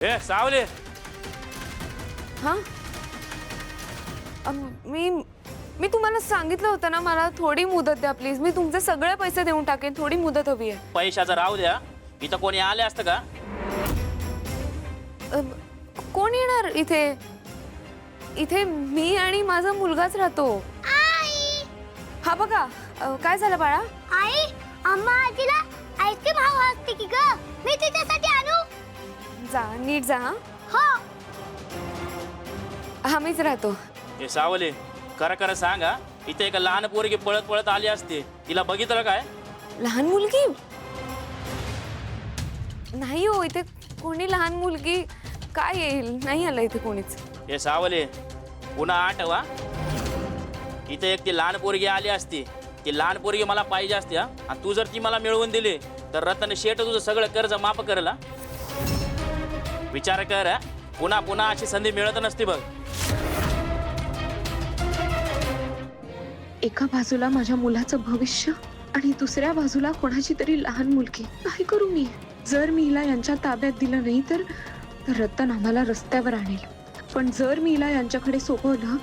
ए सावले. हां मी तुम्हाला सांगितलं होतं ना, मला थोडी मुदत द्या प्लीज. मी तुमचे सगळे पैसे देऊन टाकेन, थोडी मुदत हवी आहे. पैशाचं राहू द्या, इथं कोणी आले असतं का? कोण येणार इथे? इथे मी आणि माझा मुलगाच राहतो. हा बघा, काय झालं बाळा? आई, अम्मा आजीला आईस्क्रीम हवं असते की ग? मी तिच्यासाठी आणू? जा, नीट जा. हो. आम्हीच राहतो. ए सावले, खरं सांगा, इथे एक लहान पोरगी पळत पळत आली असते, तिला बघितलं काय? लहान मुलगी? नाही हो, इथे कोणी लहान मुलगी काय येईल? नाही आलं इथे कोणीच. ए सावले, पुन्हा आठवा, इथे एक ती लहान पोरगी आली असती. ती लहान पोरगी मला पाहिजे असते हा. आणि तू जर ती मला मिळवून दिली तर रतन शेठ तुझं सगळं कर्ज माफ करेल हा. विचार कर हा. पुन्हा पुन्हा अशी संधी मिळत नसती बघ. एका बाजूला माझ्या मुलाचं भविष्य आणि दुसऱ्या बाजूला कोणाची तरी लहान मुलगी. काय करू मी? जर मी हिला यांच्या ताब्यात दिलं नाही तर रतन आम्हाला रस्त्यावर आणेल. पण जर मी हिला यांच्याकडे सोपवलं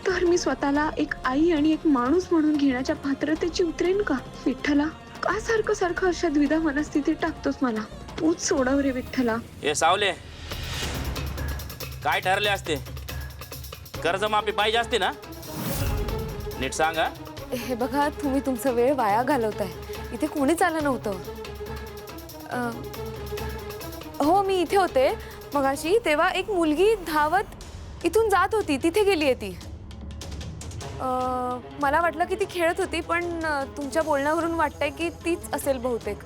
तर मी स्वतःला एक आई आणि एक माणूस म्हणून घेण्याच्या पात्रतेची उतरेन का? विठ्ठला, का सारखं सारखं अशा द्विधा मनस्थितीत टाकतोस मला? तूच सोडव रे विठ्ठला. ए सावले, काय ठरले असते? कर्जमाफी पाहिजे असते ना? नीट सांगा. हे बघा, तुम्ही तुमचा वेळ वाया घालवताय. इथे कोणीच आलं नव्हतं. हो, मी इथे होते मगाशी. तेव्हा एक मुलगी धावत इथून जात होती, तिथे गेली आहे ती. मला वाटलं की ती खेळत होती, पण तुमच्या बोलण्यावरून वाटतंय की तीच असेल बहुतेक.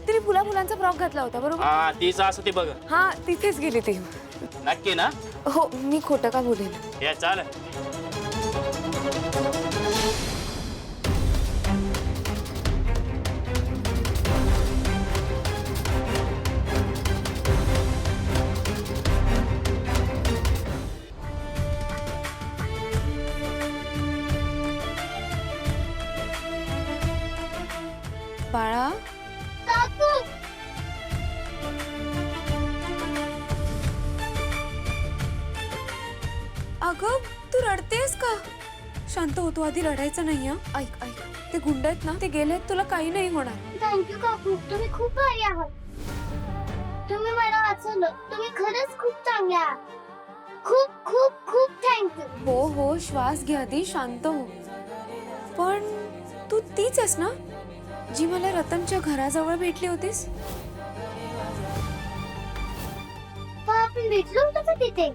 तिने फुलांचा फ्रॉक घातला होता, बरोबर? हा, तीच असं ती बघ. हा, तिथेच गेली ती. नक्की ना? हो, मी खोटं का बोलेन? हे चाल. बाळा, काकू, अगं तू रडतेस का? शांत हो, तू आधी रडायचं नाही. हा, ऐक ऐक, ते गुंड आहेत ना, ते गेलेत, तुला काही नाही होणार. थँक्यू काकू, तुम्ही खूप भारी आहात. तुम्ही मला वाचवलं. तुम्ही खरंच खूप चांगले आहात. खूप खूप खूप थँक्यू. हो हो, श्वास घे आधी, शांत हो. पण तू तीच आहेस ना जी मला रतनच्या घराजवळ भेटली होतीस? आपण भेटलो होतो का तिथे?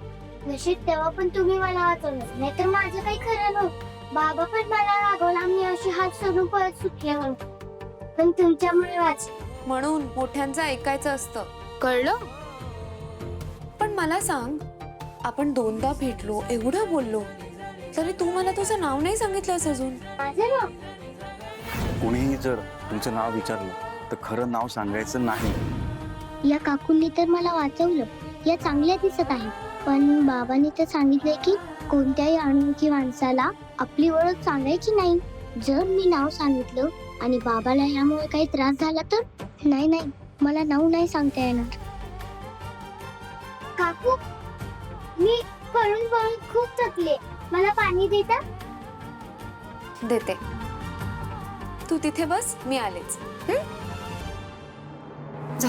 नशीब तेव्हा पण तुम्ही मला वाचवलं, नाहीतर माझं काही खरं नव्हतं. बाबा पण मला रागवला, मी अशी हात सोडून पळत सुटले म्हणून. पण तुमच्यामुळे वाचले. म्हणून मोठ्यांचं ऐकायचं असतं, कळलं? पण मला सांग, आपण दोनदा भेटलो, एवढं बोललो, तरी तू मला तुझं नाव नाही सांगितलंस अजून. माझं नाव? कोणीही जर तुमचं नाव विचारलं तर खरं नाव सांगायचं नाही. या काकूंनी तर मला वाचवलं, या चांगल्या दिसत आहे. पण बाबांनी तर सांगितलंय की कोणत्याही अनोळखी माणसाला आपली ओळख सांगायची नाही. जर मी नाव सांगितलं आणि बाबाला यामुळे काही त्रास झाला तर? नाही नाही, मला नाव नाही सांगता येणार. काकू, मी पळून पळून खूप थकले, मला पाणी देता? देते. तू तिथे बस, मी आलेच. जा.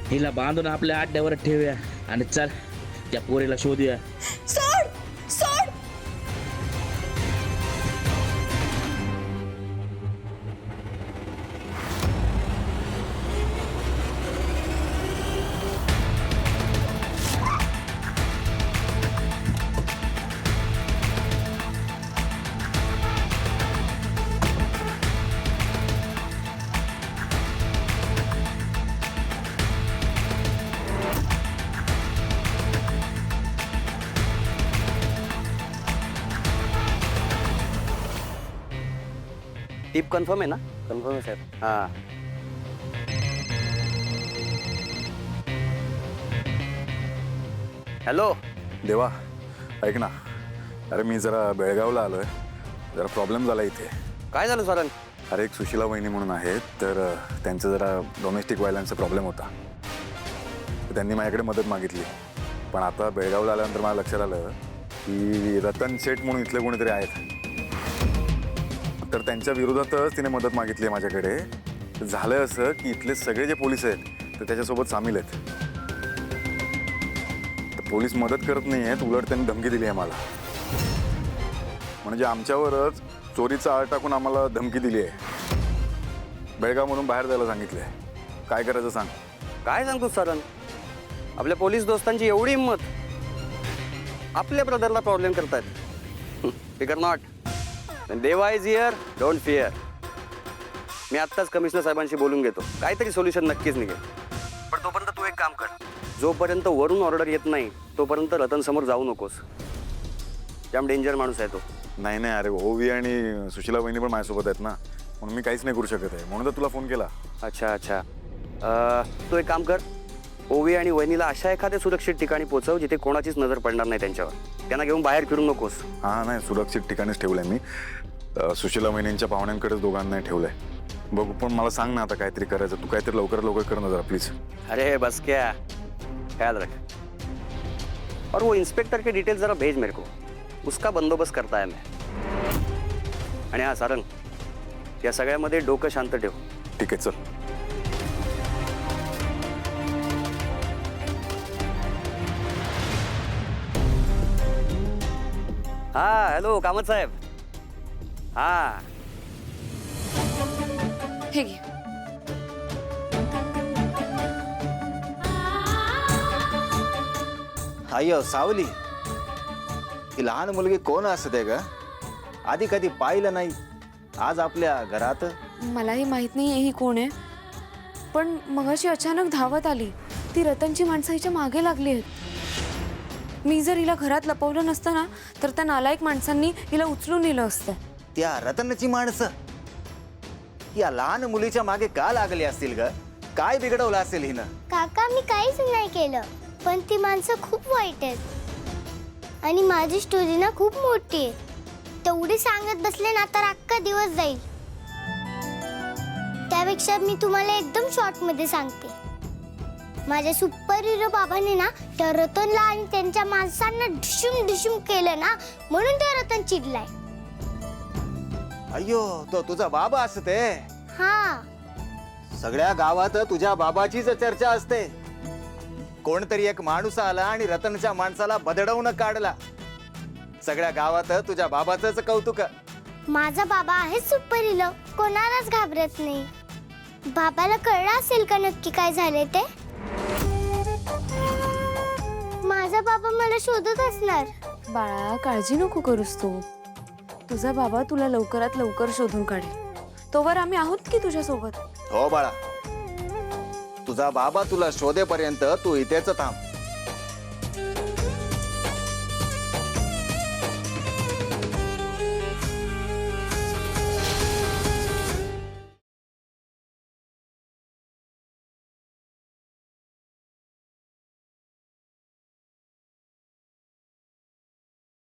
हिला बांधून आपल्या आड्यावर ठेवूया आणि चल त्या पोरीला शोधूया. सोड सोड. टिप कन्फर्म आहे ना? कन्फर्म आहे साहेब. हां हॅलो. देवा ऐक ना, अरे मी जरा बेळगावला आलोय, जरा प्रॉब्लेम झाला इथे. काय झालं सारंग? अरे एक सुशिला वहिनी म्हणून आहेत, तर त्यांचं जरा डोमेस्टिक व्हायलन्सचा प्रॉब्लेम होता. तर त्यांनी माझ्याकडे मदत मागितली. पण आता बेळगावला आल्यानंतर मला लक्षात आलं की रतन शेठ म्हणून इथले कोणीतरी आहेत, तर त्यांच्या विरोधातच तिने मदत मागितली आहे माझ्याकडे. तर झालं असं की इथले सगळे जे पोलीस आहेत ते त्याच्यासोबत सामील आहेत. तर पोलीस मदत करत नाही आहेत, उलट त्यांनी धमकी दिली आहे मला. म्हणजे आमच्यावरच चोरीचा आळ टाकून आम्हाला धमकी दिली आहे. बेळगावमधून बाहेर जायला सांगितलं आहे. काय करायचं सांग. काय सांगतो सारंग? आपल्या पोलीस दोस्तांची एवढी हिंमत, आपल्या ब्रदरला प्रॉब्लेम करतायत. फिकर नॉट. देवा इज हिअर, डोंट फिअर. मी आत्ताच कमिशनर साहेबांशी बोलून घेतो, काहीतरी सोल्युशन नक्कीच निघेल. पण तोपर्यंत तू एक काम कर, जोपर्यंत वरून ऑर्डर येत नाही तोपर्यंत रतन समोर जाऊ नकोस. जाम डेंजर माणूस आहे तो. नाही नाही, अरे ओवी आणि सुशिला वहिनी पण माझ्यासोबत आहेत ना, म्हणून मी काहीच नाही करू शकत आहे. म्हणून तर तुला फोन केला. अच्छा अच्छा. तू एक काम कर, ओवी आणि वहिनीला अशा एखाद्या सुरक्षित ठिकाणी पोहोचव जिथे कोणाचीच नजर पडणार नाही त्यांच्यावर. त्यांना घेऊन बाहेर फिरू नकोस. हां नाही, सुरक्षित ठिकाणीच ठेवलं आहे मी. सुशिला वहिनींच्या पाहुण्यांकडेच दोघांनाही ठेवलं आहे. बघू, पण मला सांग ना आता काहीतरी करायचं. तू काहीतरी लवकर कर ना जरा प्लीज. अरे बस क्या, ख्याल रख. और वो इंस्पेक्टर के डिटेल्स जरा भेज मेरे को, उसका बंदोबस्त करता है मैं. आणि हा सारंग, या सगळ्यामध्ये डोकं शांत ठेव. ठीक आहे, चल. हा हॅलो कामत साहेब. हा हे घे. अय्यो सावली, ती लहान मुलगी कोण असते ग? आधी कधी पाहिलं नाही, आज आपल्या घरात. मलाही माहित नाही ही कोण आहे, पण मगाशी अचानक धावत आली. ती रतनची माणसं हिच्या मागे लागली आहेत. मी जर हिला घरात लपवलं नसतं ना, तर त्या नालायक माणसांनी हिला उचलून नेलं असतं. त्या रतनची माणसं या लहान मुलीच्या मागे का लागली असतील ग? काय बिघडवलं असेल हिनं? काका मी काहीच नाही केलं, पण ती माणसं खूप वाईट आहेत आणि माझी स्टोरी ना खूप मोठी आहे. तेवढी सांगत बसले ना तर अख्खा दिवस जाईल. त्यापेक्षा मी तुम्हाला एकदम शॉर्ट मध्ये सांगते. माझ्या सुपर हिरो बाबाने ना त्या रतनला आणि त्यांच्या माणसांना ढिशूम ढिशूम केलं ना, म्हणून त्या रतन चिडलाय. अय्यो, तो तुझा बाबा असते? हा, सगळ्या गावात तुझ्या बाबाचीच चर्चा असते. कोणतरी एक माणूस आला आणि रतनच्या माणसाला बदडवून काढला. सगळ्या गावात तुझ्या बाबाचंच कौतुक. माझा बाबा आहे सुपर हिरो, कोणालाच घाबरत नाही. बाबाला कळलं असेल का नक्की काय झाले ते? माझा बाबा मला शोधत असणार. बाळा, काळजी नको करूस तू. तुझा बाबा तुला लवकरात लवकर शोधून काढेल. तोवर आम्ही आहोत की तुझ्या सोबत. हो बाळा, तुझा बाबा तुला शोधेपर्यंत तू इथेच थांब.